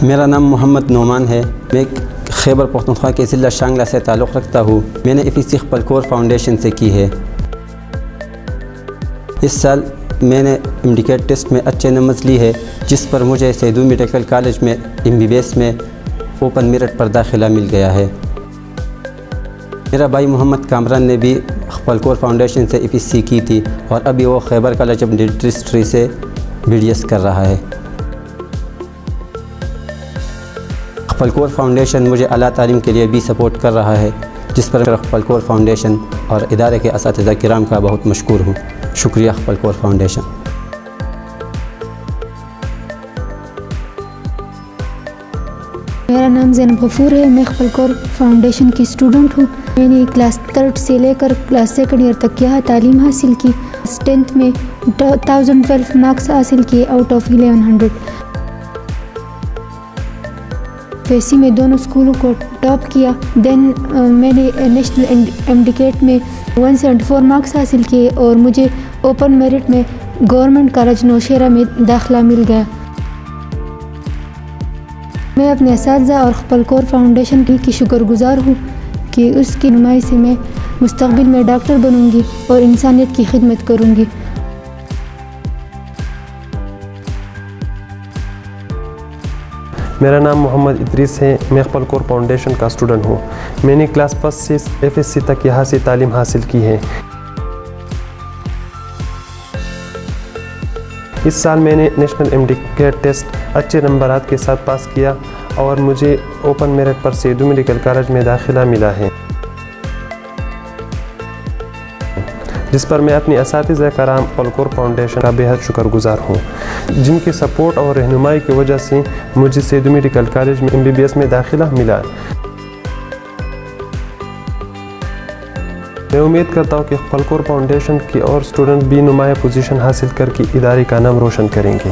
میرا نام محمد نعمان ہے. میں خیبر پختونخوا کے ضلع شانگلہ سے تعلق رکھتا ہوں. میں نے FEC خپلکور فاؤنڈیشن سے کی ہے. اس سال میں نے MDCAT ٹیسٹ میں اچھے نمبر لی ہے، جس پر مجھے سیدو میڈیکل کالج میں MBBS میں اوپن میرٹ پر داخلہ مل گیا ہے. میرا بھائی محمد کامران نے بھی خپلکور فاؤنڈیشن سے FEC کی تھی اور ابھی وہ خیبر کالج آف ڈینٹسٹری سے BDS کر رہا ہے. خپلکور فاؤنڈیشن مجھے اعلیٰ تعلیم کے لیے بھی سپورٹ کر رہا ہے، جس پر میں خپلکور فاؤنڈیشن اور ادارے کے اساتذہ کرام کا بہت مشکور ہوں. شکریہ خپلکور فاؤنڈیشن. میرا نام زینب غفور ہے. میں خپلکور فاؤنڈیشن کی اسٹوڈنٹ ہوں. میں نے کلاس 3 سے لے کر کلاس 2 ایئر تک یہاں تعلیم حاصل کی. 10th میں 1012 مارکس حاصل کیے آؤٹ آف 1100. FEC میں دونوں اسکولوں کو ٹاپ کیا. دین میں نے نیشنل MDCAT میں 174 مارکس حاصل کیے اور مجھے اوپن میرٹ میں گورنمنٹ کالج نوشہرہ میں داخلہ مل گیا. میں اپنے اساتذہ اور خپلکور فاؤنڈیشن کی شکر گزار ہوں کہ اس کی نمائش سے میں مستقبل میں ڈاکٹر بنوں گی اور انسانیت کی خدمت کروں گی. میرا نام محمد ادریس ہے. میں خپلکور فاؤنڈیشن کا اسٹوڈنٹ ہوں. میں نے کلاس 1 سے FSC تک یہاں سے تعلیم حاصل کی ہے. اس سال میں نے نیشنل MDCAT ٹیسٹ اچھے نمبرات کے ساتھ پاس کیا اور مجھے اوپن میرٹ پر سیدو میڈیکل کالج میں داخلہ ملا ہے، جس پر میں اپنی اساتذہ کرام خپلکور فاؤنڈیشن کا بے حد شکر گزار ہوں، جن کے سپورٹ اور رہنمائی کی وجہ سے مجھے سیدو میڈیکل کالج میں MBBS میں داخلہ ملا. میں امید کرتا ہوں کہ خپلکور فاؤنڈیشن کی اور اسٹوڈنٹ بھی نمایاں پوزیشن حاصل کر کے ادارے کا نام روشن کریں گے.